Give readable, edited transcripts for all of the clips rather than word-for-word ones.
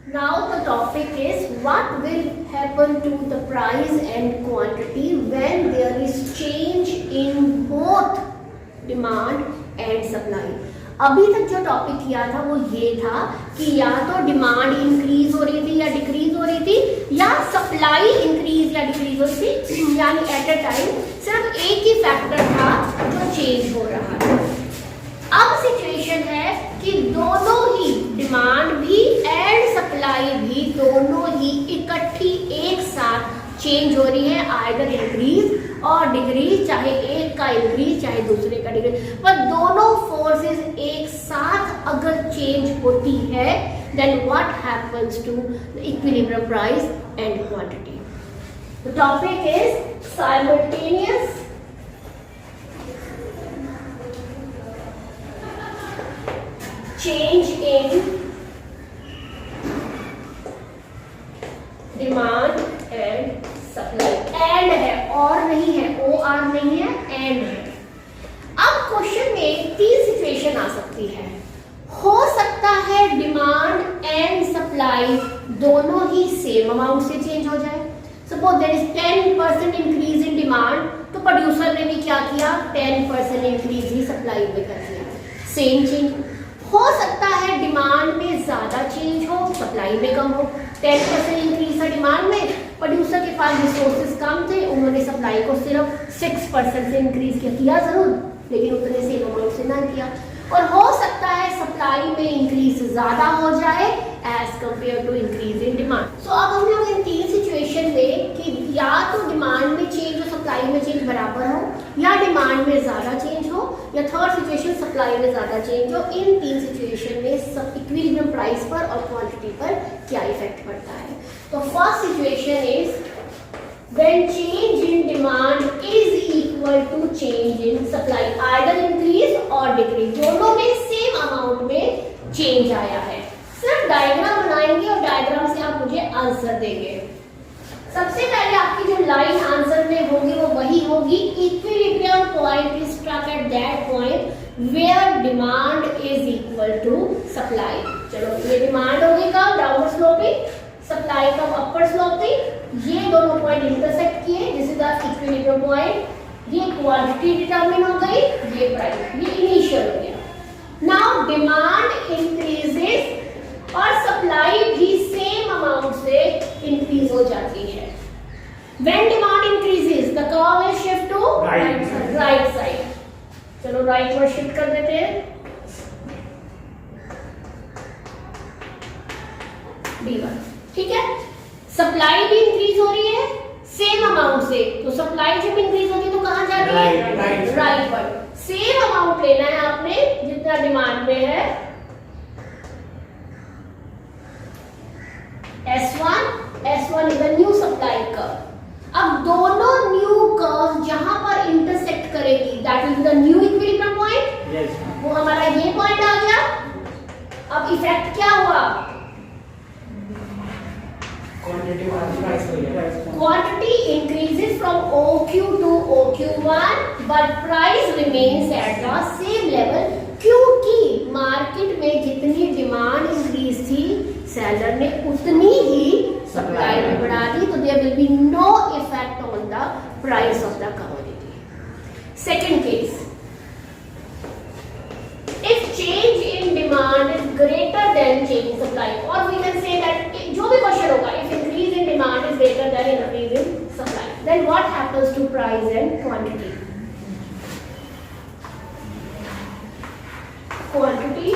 Now the topic is what will happen to the price and quantity when there is change in both demand and supply. अभी तक जो topic किया था वो ये था कि या तो डिमांड इंक्रीज हो रही थी या डिक्रीज हो रही थी या सप्लाई इंक्रीज या डिक्रीज हो रही थी, यानी एट अ टाइम सिर्फ एक ही फैक्टर था जो चेंज हो रहा था। अब सिचुएशन है कि दोनों ही डिमांड भी एंड सप्लाई भी दोनों ही इकट्ठी एक साथ चेंज हो रही है, आइदर इंक्रीज और डिक्रीज, चाहे एक का इंक्रीज चाहे दूसरे का डिक्रीज, पर दोनों फोर्सेस एक साथ अगर चेंज होती है then what happens to the equilibrium price and quantity. The topic is simultaneous change in demand and supply। And है और नहीं है, ओ आर नहीं है, एंड है। अब क्वेश्चन में तीन सिचुएशन आ सकती है। हो सकता है डिमांड एंड सप्लाई दोनों ही सेम अमाउंट से चेंज हो जाए। Suppose there is 10% increase in demand, तो प्रोड्यूसर ने भी क्या किया, 10% इंक्रीज ही सप्लाई में कर दिया, सेम चेंज। हो सकता है डिमांड में ज्यादा चेंज हो, सप्लाई में कम हो। 10% इंक्रीज था डिमांड में, प्रोड्यूसर के पास रिसोर्सेज कम थे, उन्होंने सप्लाई को सिर्फ 6% से इंक्रीज किया जरूर, लेकिन उतने सेम अमाउंट से ना किया। और हो सकता है सप्लाई में इंक्रीज ज्यादा हो जाए as compare to increase in demand. So अब हम लोग इन तीन सिचुएशन में कि या तो डिमांड में चेंज और सप्लाई में चेंज बराबर हो, या डिमांड में ज्यादा चेंज हो, या थर्ड सिचुएशन सप्लाई में ज्यादा चेंज हो, इन तीन सिचुएशन में सब इक्विलिब्रियम प्राइस पर और क्वांटिटी पर क्या इफेक्ट पड़ता है। तो first situation is when change in demand is equal to change in supply, either increase or decrease, दोनों में सेम अमाउंट में चेंज आया है। सिर्फ डायग्राम बनाएंगे और डायग्राम से आप मुझे आंसर देंगे। सबसे पहले आपकी जो लाइन आंसर में होगी वो वही होगी, equilibrium point is struck at that point where demand is equal to supply. चलो ये डिमांड होगी कब, डाउनवर्ड स्लोपिंग, सप्लाई कब, अपर स्लोपिंग। ये दोनों पॉइंट इंटरसेक्ट किए, this is the equilibrium point. ये क्वांटिटी डिटरमिन हो गई, ये प्राइस, ये इनिशियल हो गया। नाउ डिमांड इंक्रीजेस और सप्लाई भी सेम अमाउंट से इंक्रीज हो जाती है। When demand increases the curve will shift to right side. चलो राइट पर शिफ्ट कर देते हैं, D1, ठीक है। सप्लाई भी इंक्रीज हो रही है सेम अमाउंट से, तो सप्लाई जब इंक्रीज होती है तो कहां जा रही है, राइट पर। सेम अमाउंट लेना है आपने जितना डिमांड में है, S1 is the new supply curve. अब दोनों न्यू कर्व जहां पर इंटरसेक्ट करेगी that is the new equilibrium point, वो हमारा ये पॉइंट आ गया। अब इफेक्ट क्या हुआ, quantity increases from OQ to OQ1 but price remains at the same level, क्योंकि मार्केट में जितनी डिमांड इंक्रीज थी सेलर ने उतनी ही सप्लाई में बढ़ा दी, तो there will be no effect on the price of the commodity. Second case, if change in demand is greater than change in supply, or we can say that जो भी question होगा, if increase in demand is greater than increase in supply, then what happens to price and quantity? Quantity,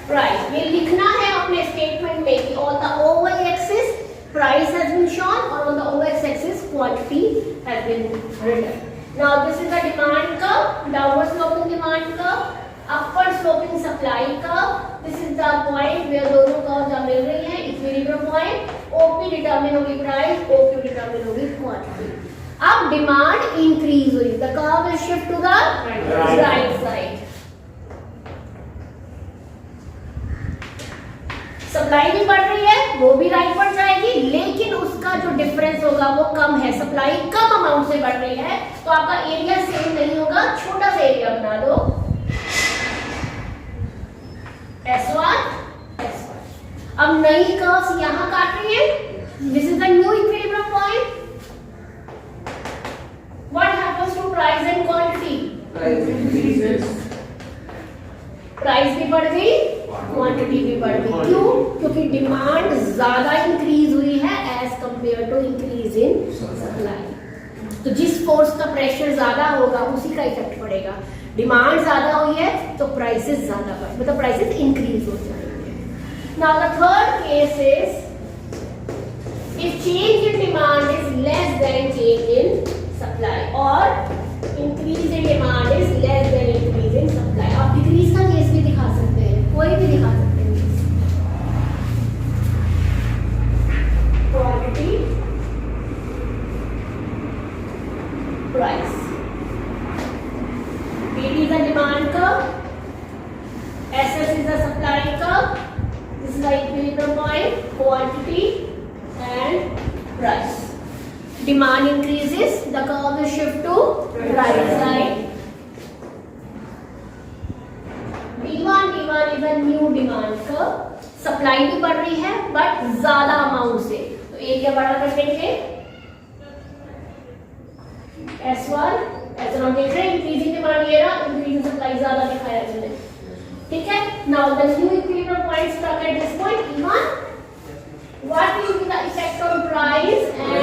price, ये लिखना है अपने statement में कि on the y-axis price has been shown और on the x-axis quantity has been written. Now this is the demand curve, downward sloping demand curve, upward sloping supply curve. This is the point where दोनों curve जब मिल रही हैं, equilibrium point. OP determine होगी price, OQ determine होगी quantity. अब demand increase हुई, the curve will shift to the right side. Supply भी बढ़ रही है, वो भी राइट पर जाएगी, लेकिन उसका जो डिफरेंस होगा वो कम है, सप्लाई कम अमाउंट से बढ़ रही है, तो आपका एरिया सेम नहीं होगा, छोटा सा एरिया बना दो, S1, S1। अब नई कर्व्स यहां काट रही है, this is the new equilibrium point. What happens to price and quantity? Price increases, price भी बढ़ गई, क्वांटिटी भी बढ़ गई। क्यों? क्योंकि डिमांड ज्यादा इंक्रीज हुई है as compare to increase in supply. तो जिस फोर्स का प्रेशर ज्यादा होगा उसी का इफेक्ट पड़ेगा। डिमांड ज्यादा हुई है तो प्राइसेस ज्यादा बढ़, मतलब प्राइसेस इंक्रीज हो जाएंगे। Now the third case is if change in demand is less than change in supply और increase in demand is less than increase in supply. आप डिक्रीज का केस भी दिखा सकते हैं, कोई भी दिखा सकते हैं। Quantity, price, P is the demand curve, SS is the supply curve, this is the equilibrium point, quantity and price. Demand increases, the curve is shift to right side. D1 is a new demand curve. Supply भी बढ़ रही है but ज्यादा amount से, तो ये क्या बड़ा कर देंगे S1 हम देख रहे हैं इंक्रीजिंग डिमांड ये रहा, इंक्रीजिंग सप्लाई ज्यादा दिखाया हमने, ठीक है। Now the new equilibrium point stuck at this point E1, what will be the effect on price and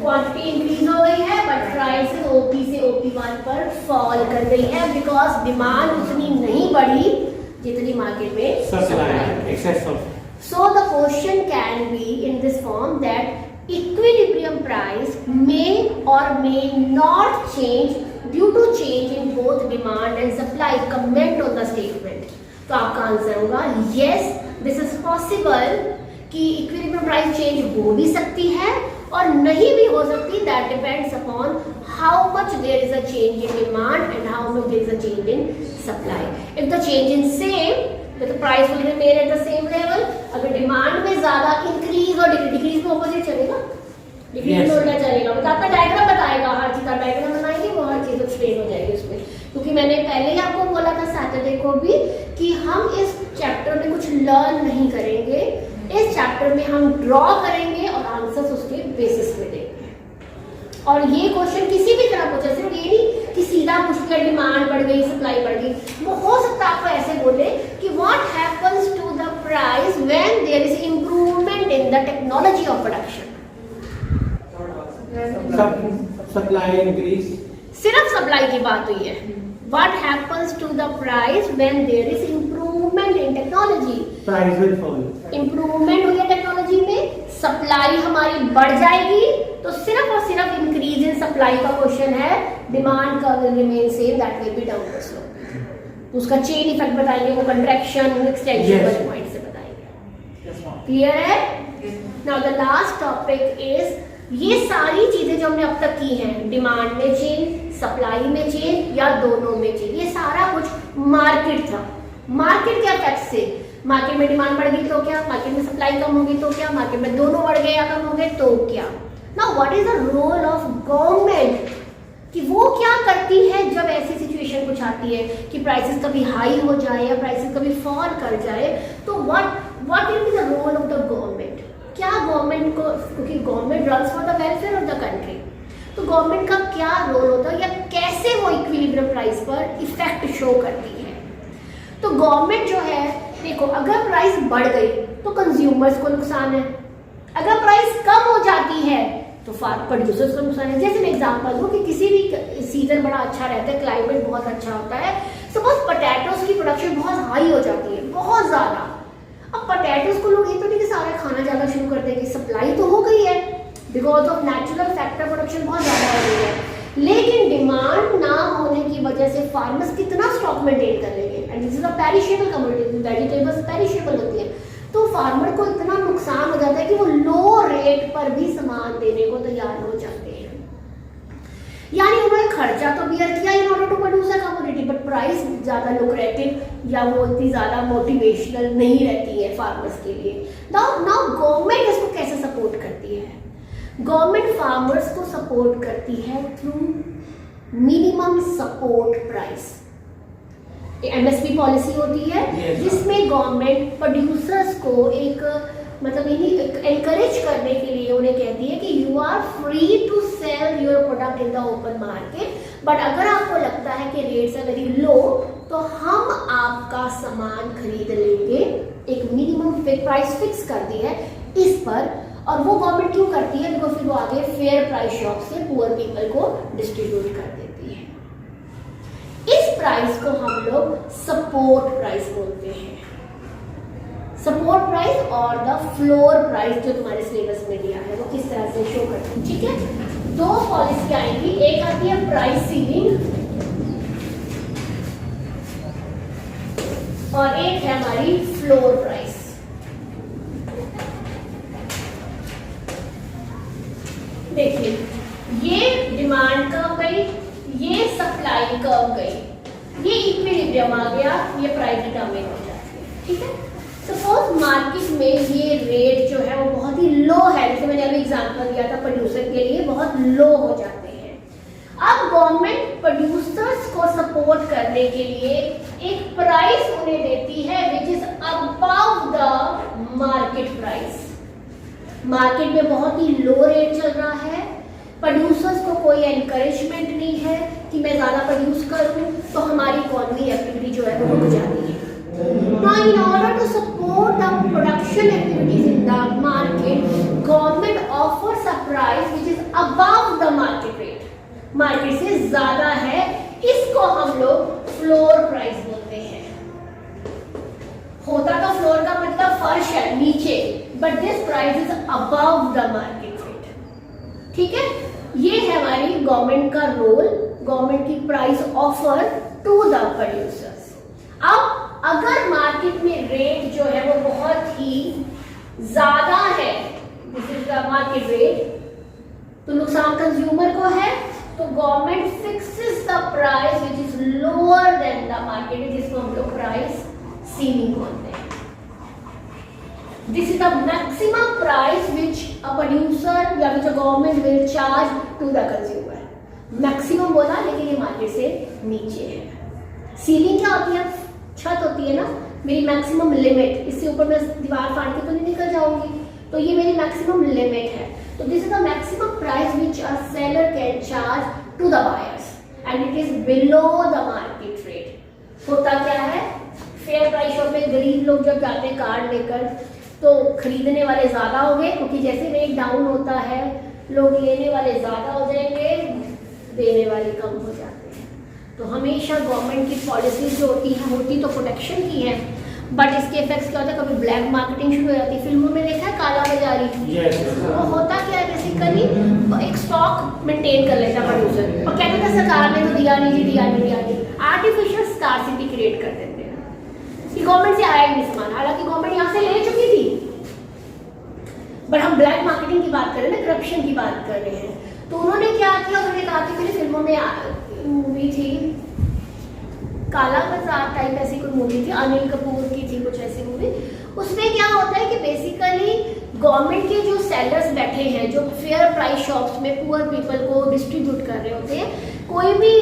quantity increase हो गई है बट प्राइस OP से OP1 पर फॉल कर गई है बिकॉज डिमांड उतनी नहीं बढ़ी जितनी मार्केट में supply. So the question can be in this form that equilibrium price may or may not change due to change in both demand and supply. Comment on the statement. तो आपका answer होगा yes, this is possible कि equilibrium price change हो भी सकती है और नहीं भी हो सकती. That depends upon how much there is a change in demand and how much there is a change in supply. If the change is same, तो price will remain at the same level. अगर demand में ज्यादा increase और decrease में opposite चलेगा, decrease में उल्टा चलेगा. मतलब आपका डायग्राम बताएगा, हर चीज का डायग्राम बनाएंगे, वो हर चीज एक्सप्लेन हो जाएगी उसमें. क्योंकि मैंने पहले ही आपको बोला था सैटरडे को भी कि हम इस चैप्टर में कुछ लर्न नहीं करेंगे. इस चैप्टर में हम ड्रॉ करेंगे और आंसर्स उसके बेसिस पे देंगे. और ये क्वेश्चन किसी भी तरह पूछे, सिर्फ ये नहीं कि सीधा पूछ लिया डिमांड बढ़ गई सप्लाई बढ़ गई. वो हो सकता है आपको ऐसे बोले कि what happens to the price when there is improvement in the technology of production. Supply increase, सिर्फ सप्लाई की बात हुई है. What happens to the price when there is improvement in technology. Price will fall. Improvement हुई है technology में, supply हमारी बढ़ जाएगी, तो सिर्फ और सिर्फ इंक्रीज इन सप्लाई का क्वेश्चन है. डिमांड का will remain same, that will be downward slope. उसका चेन इफेक्ट बताएंगे, वो कंट्रैक्शन एक्सटेंशन वाले पॉइंट से बताएंगे. क्लियर है? Now the last topic is, ये सारी चीजें जो हमने अब तक की हैं, डिमांड में चेंज, सप्लाई में चेंज या दोनों में चेंज, ये सारा कुछ मार्केट था. मार्केट के इफेक्ट से, मार्केट में डिमांड बढ़ गई तो क्या, मार्केट में सप्लाई कम होगी तो क्या, मार्केट में दोनों बढ़ गए या कम हो गए तो क्या. Now what is the role of government, कि वो क्या करती है जब ऐसी सिचुएशन कुछ आती है कि प्राइसेस कभी हाई हो जाए या प्राइसेस कभी फॉल कर जाए, तो what will be the role of the government. क्या गवर्नमेंट को, क्योंकि government runs for the welfare of the country, तो गवर्नमेंट का क्या रोल होता है या कैसे वो इक्विलिब्रियम प्राइस पर इफेक्ट शो करती है. तो गवर्नमेंट जो है, देखो अगर प्राइस बढ़ गई तो कंज्यूमर्स को नुकसान है, अगर प्राइस कम हो जाती है तो प्रोड्यूसर्स को नुकसान है. जैसे मैं एग्जांपल दूं कि किसी भी सीजन बड़ा अच्छा रहता है, क्लाइमेट बहुत अच्छा होता है, सपोज पोटैटोज की प्रोडक्शन बहुत हाई हो जाती है, बहुत ज्यादा. अब पोटैटोज को लोग ये तो नहीं कि सारा खाना ज्यादा शुरू कर देंगे, सप्लाई तो हो गई है because of natural factor, production बहुत ज्यादा हो गई है, लेकिन डिमांड ना होने की वजह से फार्मर्स कितना स्टॉक मेंटेन कर लेंगे. And this is a perishable commodity, vegetables perishable होती है, तो फार्मर को इतना नुकसान हो जाता है कि वो लो रेट पर भी सामान देने को तैयार हो जाते हैं. यानी उन्होंने खर्चा तो बियर किया in order to produce a commodity, but price ज्यादा लुक्रेटिव या वो इतनी ज्यादा मोटिवेशनल नहीं रहती है फार्मर्स के लिए. नाउ गवर्नमेंट इसको कैसे सपोर्ट करती है. गवर्नमेंट फार्मर्स को सपोर्ट करती है through minimum support price. MSP policy होती है Yes. जिसमें गवर्नमेंट प्रोड्यूसर्स को एक मतलब एनकरेज करने के लिए उन्हें कहती है कि you are free to sell your product in the open market, but अगर आपको लगता है कि रेट्स आर वेरी लो तो हम आपका सामान खरीद लेंगे। एक मिनिमम प्राइस फिक्स कर दी है इस पर, और वो गवर्नमेंट क्यों करती है? बिकॉज फिर वो आगे फेयर प्राइस शॉप से पुअर पीपल को डिस्ट्रीब्यूट कर देती है। इस प्राइस को हम लोग सपोर्ट प्राइस बोलते हैं। सपोर्ट प्राइस और द फ्लोर प्राइस जो तुम्हारे सिलेबस में दिया है वो किस तरह से शो करती है, ठीक है। दो पॉलिसी आएंगी, एक आती है प्राइस सीलिंग और एक है हमारी फ्लोर प्राइस। देखिए ये डिमांड कर्व गई, ये सप्लाई कर्व गई, ये इक्विलिब्रियम आ गया, ये प्राइस डिटरमाइन हो जाती है, ठीक है। सपोज मार्केट में ये रेट जो है वो बहुत ही लो है, जैसे मैंने अभी एग्जांपल दिया था प्रोड्यूसर के लिए, बहुत लो हो जाते हैं। अब गवर्नमेंट प्रोड्यूसर्स को सपोर्ट करने के लिए एक प्राइस उन्हें देती है which is above the market price. Market में बहुत ही लो रेट चल रहा है, प्रोड्यूसर्स को कोई एनकरेजमेंट नहीं है कि मैं ज़्यादा प्रोड्यूस करूं, तो हमारी इकोनॉमी एक्टिविटी जो है वो रुक जाती है। Now, in order to support the production activities in the market, government offers a price which is above the market rate. Market से ज़्यादा है, इसको हम लोग फ्लोर प्राइस बोलते हैं। होता तो फ्लोर का मतलब फर्श है नीचे, but this price is above the market rate, ठीक है। ये है हमारी गवर्नमेंट का रोल, गवर्नमेंट की price offer to the producers. अब अगर मार्केट में रेट जो है वो बहुत ही ज्यादा है, this is the market rate, तो नुकसान कंज्यूमर को है, तो government fixes the price which is lower than the market, जिसको हम लोग प्राइस सीलिंग बोलते हैं। This is the maximum price which a producer या which a government will charge to the consumer. Maximum बोला, लेकिन ये मार्केट से नीचे है। सीलिंग क्या होती है? छत होती है ना, मेरी मैक्सिमम लिमिट, इससे ऊपर मैं दीवार फाड़ के तो नहीं निकल जाऊंगी, तो ये मेरी मैक्सिमम लिमिट है। तो this is the maximum price which a seller can charge to the buyers and it is below the market rate. होता क्या है, फेयर प्राइस शॉप में गरीब लोग जब जाते हैं कार्ड लेकर, तो खरीदने वाले ज्यादा हो गए, क्योंकि जैसे रेट डाउन होता है लोग लेने वाले ज्यादा हो जाएंगे, देने वाले कम हो जाते हैं। तो हमेशा गवर्नमेंट की पॉलिसीज जो होती तो प्रोटेक्शन की है, बट इसके इफेक्ट्स क्या होता है, कभी ब्लैक मार्केटिंग शुरू हो जाती है। फिल्मों में देखा है काला बाजारी, वो होता क्या है, बेसिकली एक स्टॉक मेंटेन कर लेता प्रोड्यूसर और कहते थे सरकार ने तो दिया नहीं, दिया नहीं, आर्टिफिशियल स्कार्सिटी क्रिएट कर देते हैं कि गवर्नमेंट से आया ही नहीं सामान, हालांकि गवर्नमेंट यहाँ से ले चुकी थी। बट हम ब्लैक मार्केटिंग की बात कर रहे हैं ना, करप्शन की बात कर रहे हैं। तो उन्होंने क्या किया, उन्होंने कहा कि मेरी फिल्मों में मूवी थी काला बाजार टाइप, ऐसी कोई मूवी थी, अनिल कपूर की थी कुछ ऐसी मूवी। उसमें क्या होता है कि बेसिकली गवर्नमेंट के जो सेलर्स बैठे हैं, जो फेयर प्राइस शॉप्स में पुअर पीपल को डिस्ट्रीब्यूट कर रहे होते हैं, कोई भी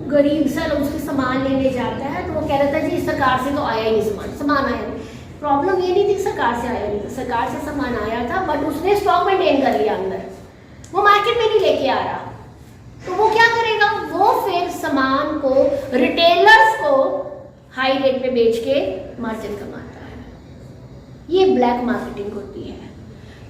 गरीब सा उसके सामान लेने जाता है तो वो कह रहा था जी सरकार से तो आया ही नहीं सामान आया नहीं। प्रॉब्लम ये नहीं थी सरकार से आया नहीं था, सरकार से सामान आया था, बट उसने स्टॉक मेंटेन कर लिया अंदर, वो मार्केट में नहीं लेके आ रहा। तो वो क्या करेगा, वो फिर सामान को रिटेलर्स को हाई रेट पे बेच के मार्जिन कमाता है। ये ब्लैक मार्केटिंग होती है।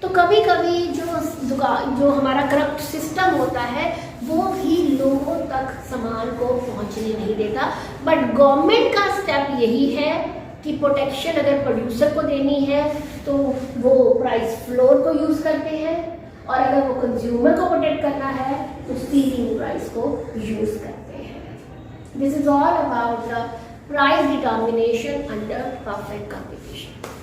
तो कभी कभी जो हमारा करप्ट सिस्टम होता है वो भी लोगों तक सामान को पहुंचने नहीं देता, बट गवर्नमेंट का स्टेप यही है कि प्रोटेक्शन अगर प्रोड्यूसर को देनी है तो वो प्राइस फ्लोर को यूज करते हैं, और अगर वो कंज्यूमर को प्रोटेक्ट करना है तो सीलिंग प्राइस को यूज करते हैं। This is all about the price determination under perfect competition.